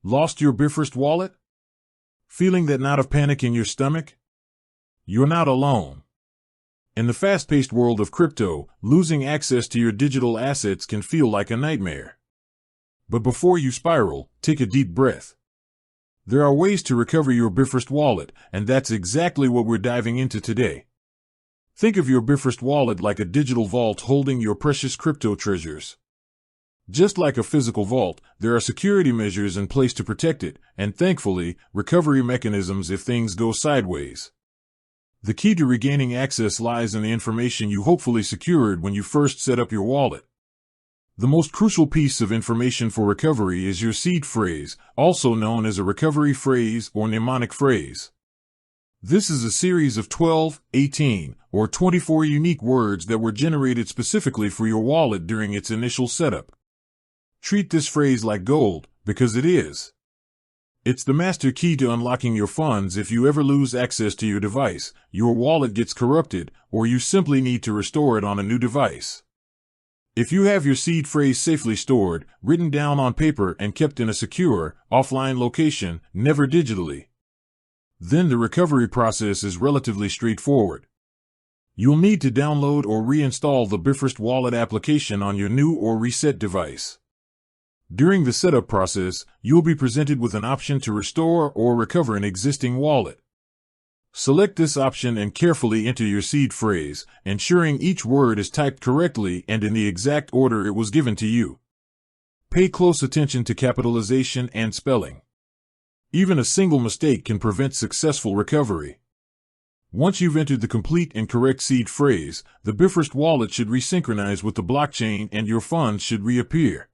Lost your Bifrost wallet? Feeling that knot of panic in your stomach? You're not alone. In the fast-paced world of crypto, losing access to your digital assets can feel like a nightmare. But before you spiral, take a deep breath. There are ways to recover your Bifrost wallet, and that's exactly what we're diving into today. Think of your Bifrost wallet like a digital vault holding your precious crypto treasures. Just like a physical vault, there are security measures in place to protect it, and thankfully, recovery mechanisms if things go sideways. The key to regaining access lies in the information you hopefully secured when you first set up your wallet. The most crucial piece of information for recovery is your seed phrase, also known as a recovery phrase or mnemonic phrase. This is a series of 12, 18, or 24 unique words that were generated specifically for your wallet during its initial setup. Treat this phrase like gold, because it is. It's the master key to unlocking your funds if you ever lose access to your device, your wallet gets corrupted, or you simply need to restore it on a new device. If you have your seed phrase safely stored, written down on paper and kept in a secure, offline location, never digitally, then the recovery process is relatively straightforward. You'll need to download or reinstall the Bifrost Wallet application on your new or reset device. During the setup process, you'll be presented with an option to restore or recover an existing wallet. Select this option and carefully enter your seed phrase, ensuring each word is typed correctly and in the exact order it was given to you. Pay close attention to capitalization and spelling. Even a single mistake can prevent successful recovery. Once you've entered the complete and correct seed phrase, the Bifrost wallet should resynchronize with the blockchain and your funds should reappear.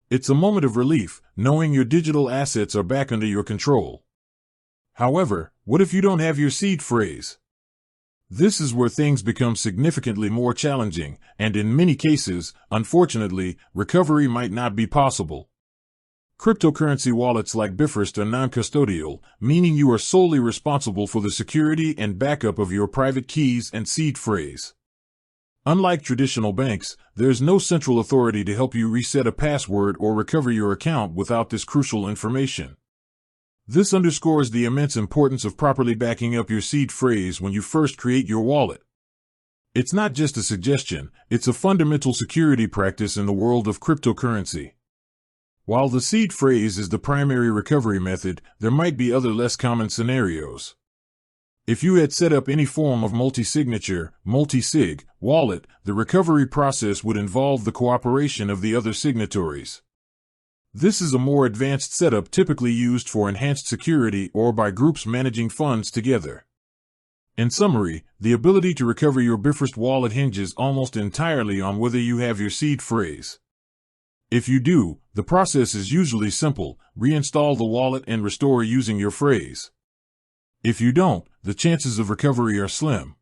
It's a moment of relief, knowing your digital assets are back under your control. However, what if you don't have your seed phrase? This is where things become significantly more challenging, and in many cases, unfortunately, recovery might not be possible. Cryptocurrency wallets like Bifrost are non-custodial, meaning you are solely responsible for the security and backup of your private keys and seed phrase. Unlike traditional banks, there's no central authority to help you reset a password or recover your account without this crucial information. This underscores the immense importance of properly backing up your seed phrase when you first create your wallet. It's not just a suggestion, it's a fundamental security practice in the world of cryptocurrency. While the seed phrase is the primary recovery method, there might be other less common scenarios. If you had set up any form of multi-signature, multi-sig, wallet, the recovery process would involve the cooperation of the other signatories. This is a more advanced setup typically used for enhanced security or by groups managing funds together. In summary, the ability to recover your Bifrost wallet hinges almost entirely on whether you have your seed phrase. If you do, the process is usually simple: reinstall the wallet and restore using your phrase. If you don't, the chances of recovery are slim.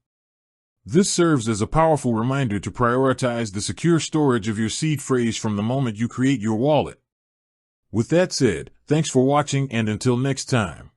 This serves as a powerful reminder to prioritize the secure storage of your seed phrase from the moment you create your wallet. With that said, thanks for watching, and until next time.